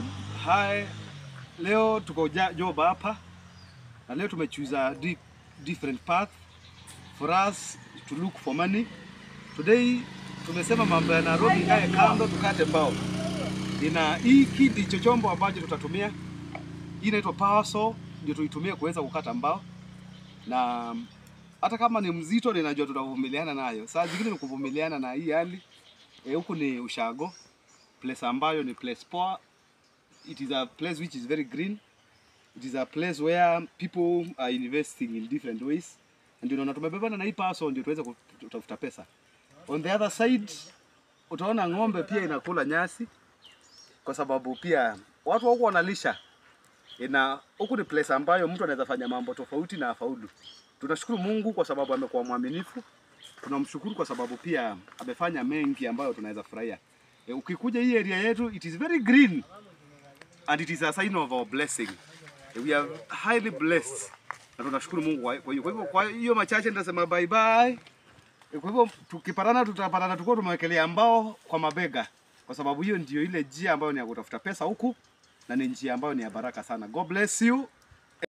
Hi, leo tuko job hapa na leo tumechoose a different path for us to look for money. Today tumesema mambo ya Nairobi kae kando, tukate mbao. Hiki ndicho chombo ambacho tutatumia. Hii inaitwa power saw, ndio tuitumie kuweza kukata mbao. Na hata kama ni mzito, ninajua tutavumiliana nayo. Saa zingine ni kuvumiliana na hii hali. Huku ni Ushago, place ambayo ni place poa. It is a place which is very green. It is a place where people are investing in different ways. And unaona tumebebana na hii paso ndio tuweze kutafuta pesa. On the other side, utaona ng'ombe pia inakula nyasi kwa sababu pia watu wako wanalisha. Huku ni place ambayo mtu anaweza fanya mambo tofauti na afaulu. Tunashukuru Mungu kwa sababu amekuwa mwaminifu. Tunamshukuru kwa sababu pia amefanya mengi ambayo tunaweza furahia. Ukikuja hii area yetu, it is very green. And it is a sign of our blessing. We are highly blessed. Na tunashukuru Mungu kwa hiyo machache nitasema bye bye. Kwa hivyo tukipatana tutapatana tuko tumewekelea mbao kwa mabega. Kwa sababu hiyo ndio ile njia ambayo ni ya kutafuta pesa huku na ni njia ambayo ni ya baraka sana. God bless you.